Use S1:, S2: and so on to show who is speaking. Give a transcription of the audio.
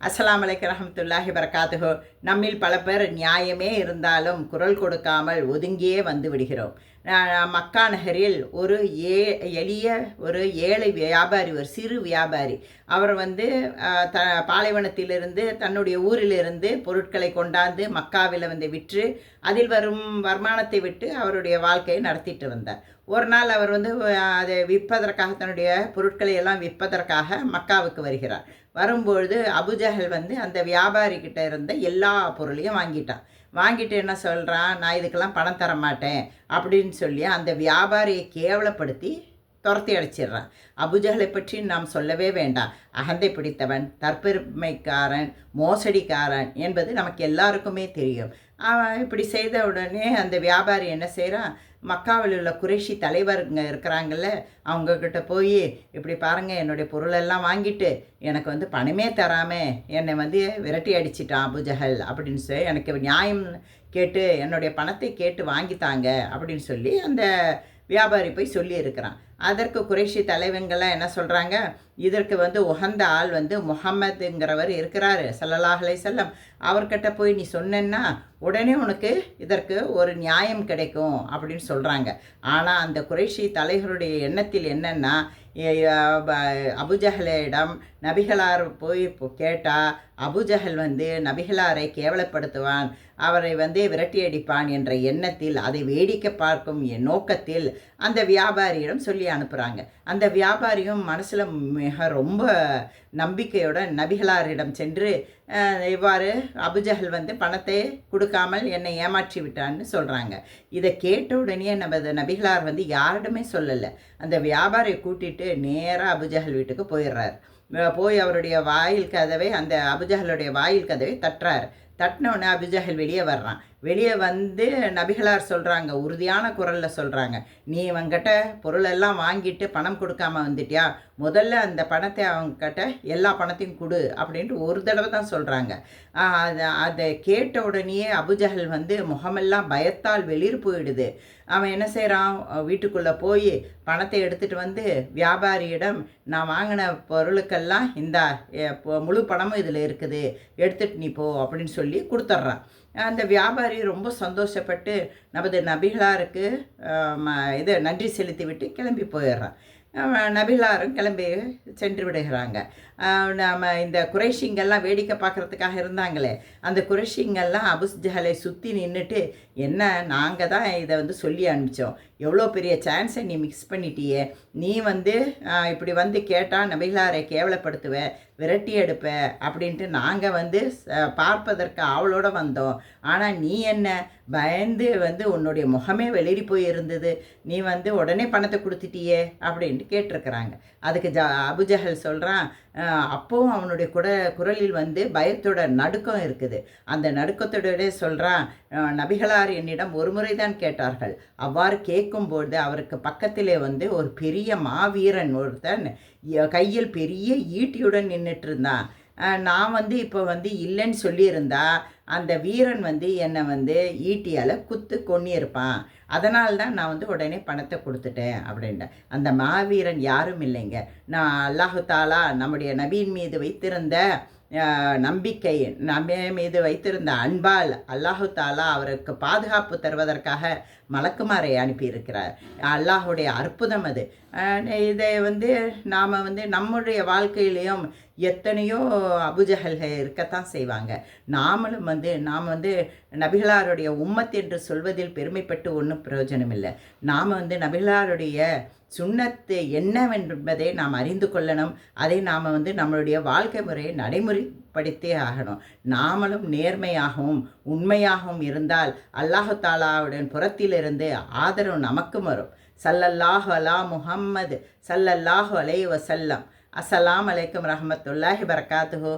S1: அஸ்ஸலாமு அலைக்கும் ரஹ்மத்துல்லாஹி பரகாத்துஹு. நம்மில் பல பேர் நியாயமே இருந்தாலும் குரல் கொடுக்காமல் ஒதுங்கியே வந்து விடுகிறோம். மக்கா நகரில் ஒரு எளிய ஒரு ஏழை வியாபாரி, ஒரு சிறு வியாபாரி. அவர் வந்து பாலைவனத்திலிருந்து தன்னுடைய ஊரிலிருந்து பொருட்களை கொண்டாந்து மக்காவில் வந்து விற்று அதில் வரும் வருமானத்தை விட்டு அவருடைய வாழ்க்கையை நடத்திட்டு வந்தார். ஒரு நாள் அவர் வந்து அதை விற்பதற்காக, தன்னுடைய பொருட்களை எல்லாம் விற்பதற்காக மக்காவுக்கு வருகிறார். வரும்பொழுது அபுஜஹல் வந்து அந்த வியாபாரிக்கிட்ட இருந்த எல்லா பொருளையும் வாங்கிட்டு என்ன சொல்கிறான், நான் இதுக்கெல்லாம் பணம் தர மாட்டேன் அப்படின்னு சொல்லி அந்த வியாபாரியை கேவலப்படுத்தி துரத்தி அடிச்சிடுறான். அபுஜஹலை பற்றி நாம் சொல்லவே வேண்டாம். அகந்தை பிடித்தவன், தற்பெருமைக்காரன், மோசடிக்காரன் என்பது நமக்கு எல்லாருக்குமே தெரியும். அவன் இப்படி செய்த உடனே அந்த வியாபாரி என்ன செய்கிறான், மக்காவில் உள்ள குறைஷி தலைவருங்க இருக்கிறாங்கல்ல, அவங்கக்கிட்ட போய் இப்படி பாருங்கள், என்னுடைய பொருளெல்லாம் வாங்கிட்டு எனக்கு வந்து பணமே தராமல் என்னை வந்து விரட்டி அடிச்சிட்டான் அபுஜஹல் அப்படின்னு சொல்லி எனக்கு நியாயம் கேட்டு என்னுடைய பணத்தை கேட்டு வாங்கித்தாங்க அப்படின்னு சொல்லி அந்த வியாபாரி போய் சொல்லியிருக்கிறான். அதற்கு குறைஷி தலைவங்கள்லாம் என்ன சொல்கிறாங்க, இதற்கு வந்து உகந்த ஆள் வந்து முஹம்மதுங்கிறவர் இருக்கிறாரு ஸல்லல்லாஹு அலைஹி வஸல்லம், அவர்கிட்ட போய் நீ சொன்னேன்னா உடனே உனக்கு இதற்கு ஒரு நியாயம் கிடைக்கும் அப்படின்னு சொல்கிறாங்க. ஆனால் அந்த குறைஷி தலைவருடைய எண்ணத்தில் என்னென்னா, அபுஜஹலிடம் நபிகளார் போய் கேட்டால் அபுஜஹல் வந்து நபிகளாரை கேவலப்படுத்துவான், அவரை வந்து விரட்டி அடிப்பான் என்ற எண்ணத்தில், அதை வேடிக்கை பார்க்கும் நோக்கத்தில் அந்த வியாபாரியிடம் சொல்லி அனுப்புகிறாங்க. அந்த வியாபாரியும் மனசில் ரொம்ப நம்பிக்கையுடன் நபிகளாரிடம் சென்று இவ்வாறு அபுஜஹல் வந்து பணத்தை கொடுக்காமல் என்னை ஏமாற்றி விட்டான்னு சொல்கிறாங்க. இதை கேட்ட உடனே நபிகளார் வந்து யாரிடமே சொல்லலை. அந்த வியாபாரியை கூட்டிகிட்டு நேராக அபுஜஹல் வீட்டுக்கு போயிடுறார். போய் அவருடைய வாயில் கதவை, அந்த அபுஜஹலுடைய வாயில் கதவை தட்டினோடனே அபுஜஹல் வெளியே வர்றான். வெளியே வந்து நபிகளார் சொல்கிறாங்க, உறுதியான குரலில் சொல்கிறாங்க, நீ அவங்ககிட்ட பொருளெல்லாம் வாங்கிட்டு பணம் கொடுக்காம வந்துட்டியா, முதல்ல அந்த பணத்தை அவங்கக்கிட்ட எல்லா பணத்தையும் கொடு அப்படின்ட்டு ஒரு தடவை தான் சொல்கிறாங்க. அதை கேட்ட உடனேயே அபுஜஹல் வந்து முகமெல்லாம் பயத்தால் வெளிர் போயிடுது. அவன் என்ன செய்கிறான், வீட்டுக்குள்ளே போய் பணத்தை எடுத்துகிட்டு வந்து வியாபாரியிடம், நான் வாங்கின பொருளுக்கெல்லாம் இந்த முழு பணமும் இதில் இருக்குது, எடுத்துகிட்டு நீ போ அப்படின்னு சொல்லி கொடுத்துட்றான். அந்த வியாபாரி ரொம்ப சந்தோஷப்பட்டு நமது நபிகளாருக்கு நன்றி செலுத்தி விட்டு கிளம்பி போயிடுறான். நபிகளாரும் கிளம்பி சென்று விடுகிறாங்க. நம்ம இந்த குறைஷிங்கெல்லாம் வேடிக்கை பார்க்குறதுக்காக இருந்தாங்களே, அந்த குறைஷிங்கெல்லாம் அபுஜஹலை சுற்றி நின்றுட்டு, என்ன நாங்கள் தான் இதை வந்து சொல்லி அனுப்பிச்சோம், எவ்வளோ பெரிய சான்ஸை நீ மிக்ஸ் பண்ணிட்டியே, நீ வந்து இப்படி வந்து கேட்டால் நபிகளாரை கேவலப்படுத்துவ, விரட்டி எடுப்ப அப்படின்ட்டு நாங்கள் வந்து பார்ப்பதற்கு ஆவலோடு வந்தோம். ஆனால் நீ என்ன பயந்து வந்து உன்னுடைய முகமே வெளிரி போய் இருந்தது, நீ வந்து உடனே பணத்தை கொடுத்துட்டியே அப்படின்ட்டு கேட்டிருக்கிறாங்க. அதுக்கு அபுஜஹல் சொல்கிறான், அப்போவும் அவனுடைய குரலில் வந்து பயத்தோட நடுக்கம் இருக்குது. அந்த நடுக்கத்தோட சொல்கிறான், நபிகளார் என்னிடம் ஒரு முறை தான் கேட்டார்கள், அவ்வாறு கேட்கும்போது அவருக்கு பக்கத்திலே வந்து ஒரு பெரிய மாவீரன் ஒருத்தன் கையில் பெரிய ஈட்டியுடன் நின்றுட்டு இருந்தான். நான் வந்து இப்போ வந்து இல்லைன்னு சொல்லியிருந்தா அந்த வீரன் வந்து என்னை வந்து ஈட்டியால் கொன்னிருப்பான், அதனால்தான் நான் வந்து உடனே பணத்தை கொடுத்துட்டேன் அப்படின்ட்டேன். அந்த மாவீரன் யாரும் இல்லைங்க, நான் அல்லாஹு தாலா நம்முடைய நபியின் மீது வைத்திருந்த நம்பிக்கை, நம்ம மீது வைத்திருந்த அன்பால் அல்லாஹு தாலா அவருக்கு பாதுகாப்பு தருவதற்காக மலக்குமாரை அனுப்பியிருக்கிறார். அல்லாஹுடைய அற்புதம் அது. இதை வந்து நாம் வந்து நம்முடைய வாழ்க்கையிலையும் எத்தனையோ அபுஜஹல்கள் இருக்கத்தான் செய்வாங்க. நாம் வந்து நபிகளாருடைய உம்மத் என்று சொல்வதில் பெருமைப்பட்டு ஒன்றும் பிரயோஜனம் இல்லை. நாம் வந்து நபிகளாருடைய சுன்னத்து என்னவென்பதை நாம் அறிந்து கொள்ளணும். அதை நாம் வந்து நம்மளுடைய வாழ்க்கை முறையை நடைமுறைப்படுத்தே ஆகணும். நாமளும் நேர்மையாகவும் உண்மையாகவும் இருந்தால் அல்லாஹு தாலாவுடன் புறத்திலிருந்து ஆதரவு நமக்கும் வரும். ஸல்லல்லாஹு அலா முஹம்மது ஸல்லல்லாஹு அலைஹி வஸல்லம். அஸ்ஸலாமு அலைக்கும் ரஹ்மத்துல்லாஹி பரகாத்துஹு.